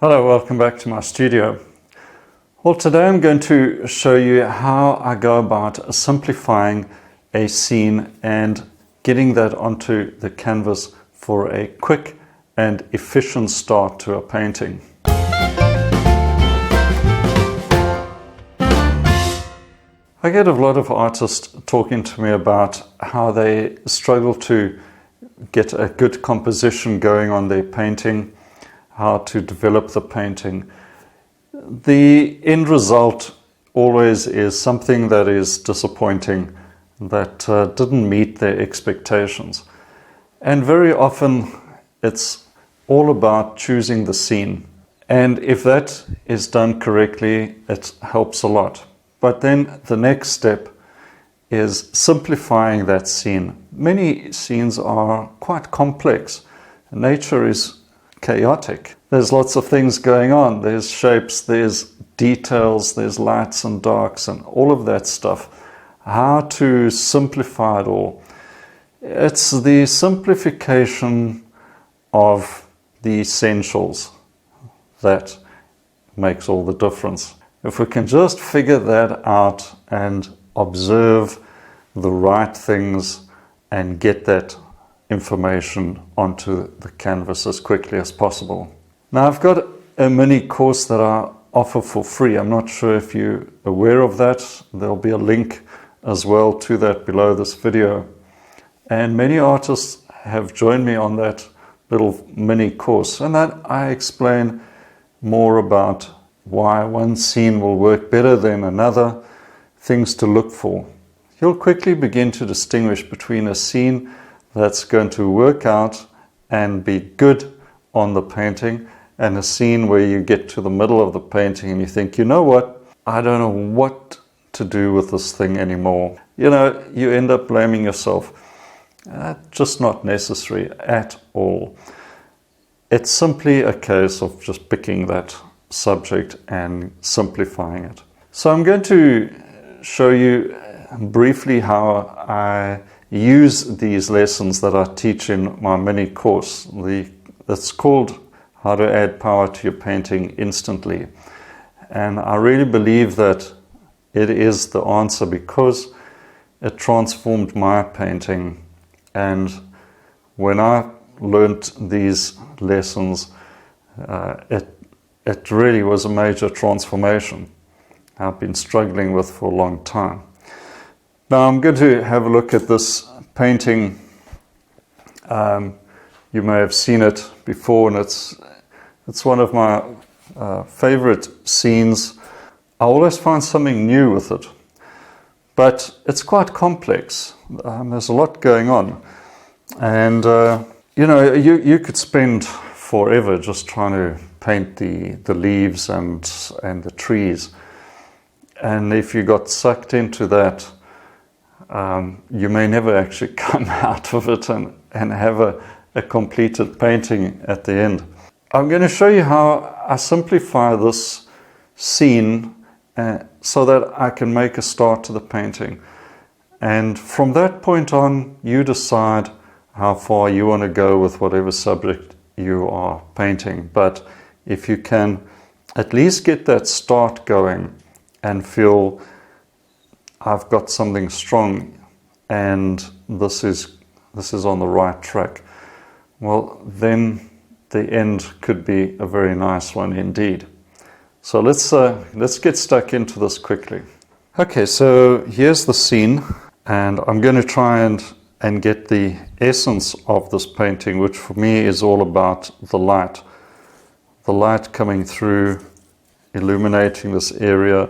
Hello, welcome back to my studio. Well, today I'm going to show you how I go about simplifying a scene and getting that onto the canvas for a quick and efficient start to a painting. I get a lot of artists talking to me about how they struggle to get a good composition going on their painting, how to develop the painting. The end result always is something that is disappointing, that didn't meet their expectations. And very often it's all about choosing the scene. And if that is done correctly, it helps a lot. But then the next step is simplifying that scene. Many scenes are quite complex. Nature is chaotic. There's lots of things going on. There's shapes, there's details, there's lights and darks and all of that stuff. How to simplify it all? It's the simplification of the essentials that makes all the difference. If we can just figure that out and observe the right things and get that information onto the canvas as quickly as possible. Now I've got a mini course that I offer for free. I'm not sure if you're aware of that. There'll be a link as well to that below this video. And many artists have joined me on that little mini course, and that I explain more about why one scene will work better than another, things to look for. You'll quickly begin to distinguish between a scene that's going to work out and be good on the painting and a scene where you get to the middle of the painting and you think, you know what, I don't know what to do with this thing anymore. You know, you end up blaming yourself. Just not necessary at all. It's simply a case of just picking that subject and simplifying it. So I'm going to show you briefly how I use these lessons that I teach in my mini course. It's called How to Add Power to Your Painting Instantly. And I really believe that it is the answer because it transformed my painting. And when I learned these lessons, it really was a major transformation I've been struggling with for a long time. Now I'm going to have a look at this painting. You may have seen it before, and it's one of my favorite scenes. I always find something new with it, but it's quite complex. There's a lot going on, and you know, you could spend forever just trying to paint the leaves and the trees, and if you got sucked into that, you may never actually come out of it and have a completed painting at the end. I'm going to show you how I simplify this scene so that I can make a start to the painting. And from that point on, you decide how far you want to go with whatever subject you are painting. But if you can at least get that start going and feel I've got something strong and this is on the right track, well, then the end could be a very nice one indeed. So let's get stuck into this quickly. Okay, so here's the scene, and I'm going to try and get the essence of this painting, which for me is all about the light. The light coming through, illuminating this area,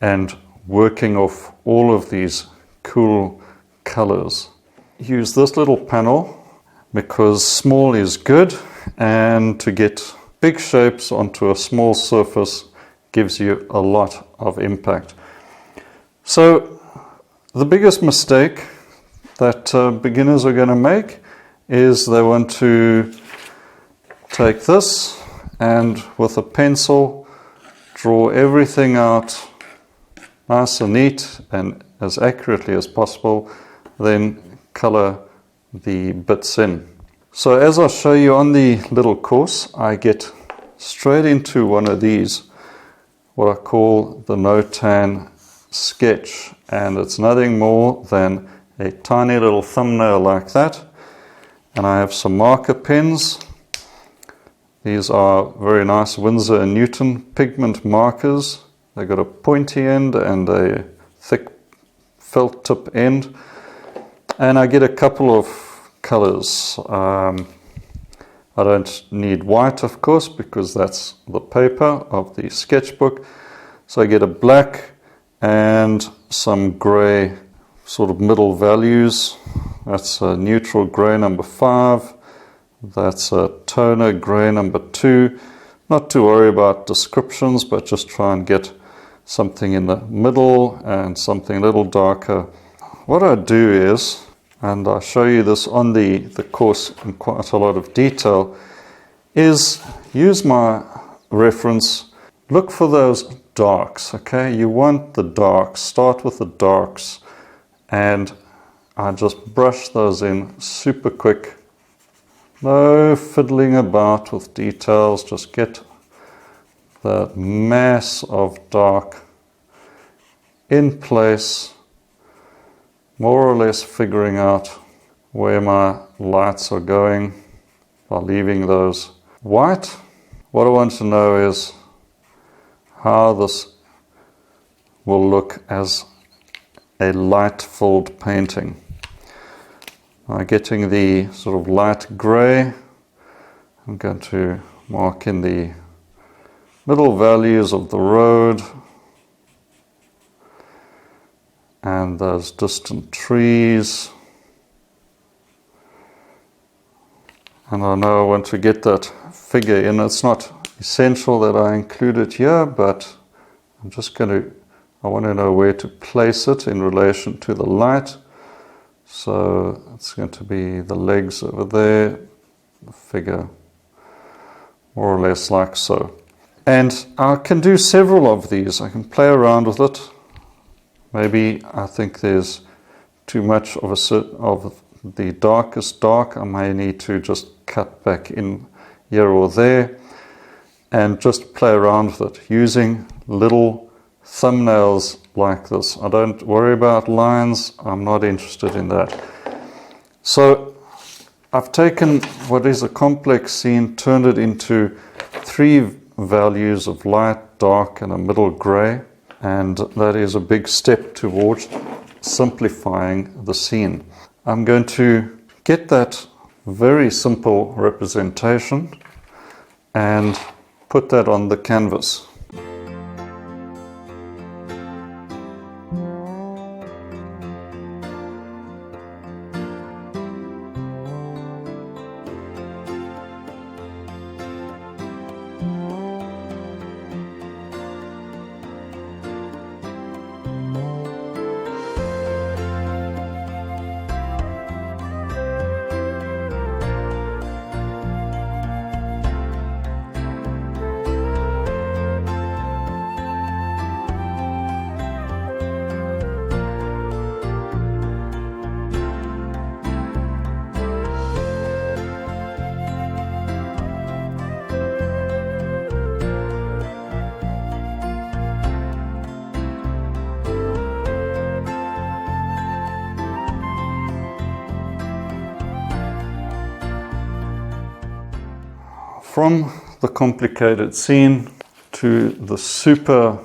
and working off all of these cool colors. Use this little panel because small is good, and to get big shapes onto a small surface gives you a lot of impact. So the biggest mistake that beginners are going to make is they want to take this and with a pencil draw everything out nice and neat and as accurately as possible, then color the bits in. So as I'll show you on the little course, I get straight into one of these, what I call the notan sketch, and it's nothing more than a tiny little thumbnail like that. And I have some marker pens. These are very nice Winsor & Newton pigment markers. They've got a pointy end and a thick felt tip end. And I get a couple of colors. I don't need white, of course, because that's the paper of the sketchbook. So I get a black and some grey sort of middle values. That's a neutral grey number 5. That's a toner grey number 2. Not to worry about descriptions, but just try and get something in the middle and something a little darker. What I do is, and I'll show you this on the course in quite a lot of detail, is use my reference, look for those darks, okay? You want the darks, start with the darks, and I just brush those in super quick. No fiddling about with details, just get the mass of dark in place, more or less figuring out where my lights are going by leaving those white. What I want to know is how this will look as a light-filled painting. By getting the sort of light grey, I'm going to mark in the middle values of the road and those distant trees. And I know I want to get that figure in. It's not essential that I include it here, but I want to know where to place it in relation to the light. So it's going to be the legs over there, the figure more or less like so. And I can do several of these. I can play around with it. Maybe I think there's too much of the darkest dark. I may need to just cut back in here or there and just play around with it using little thumbnails like this. I don't worry about lines. I'm not interested in that. So I've taken what is a complex scene, turned it into 3 values of light, dark, and a middle grey. And that is a big step towards simplifying the scene. I'm going to get that very simple representation and put that on the canvas. From the complicated scene to the super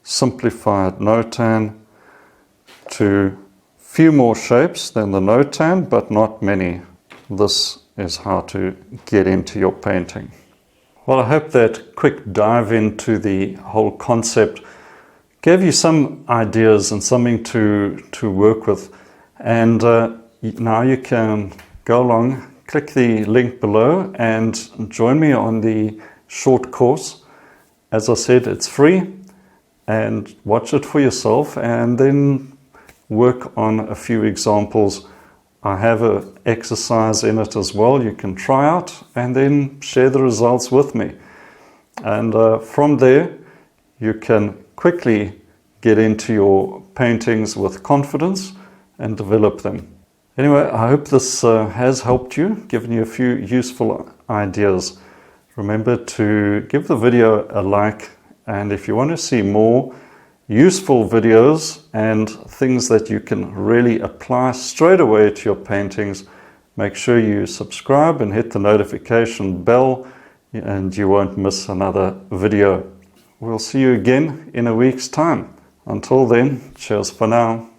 simplified notan to few more shapes than the notan, but not many. This is how to get into your painting. Well, I hope that quick dive into the whole concept gave you some ideas and something to work with. And now you can go along, click the link below and join me on the short course. As I said, it's free, and watch it for yourself and then work on a few examples. I have an exercise in it as well you can try out and then share the results with me. And from there you can quickly get into your paintings with confidence and develop them. Anyway, I hope this has helped you, given you a few useful ideas. Remember to give the video a like, and if you want to see more useful videos and things that you can really apply straight away to your paintings, make sure you subscribe and hit the notification bell, and you won't miss another video. We'll see you again in a week's time. Until then, cheers for now.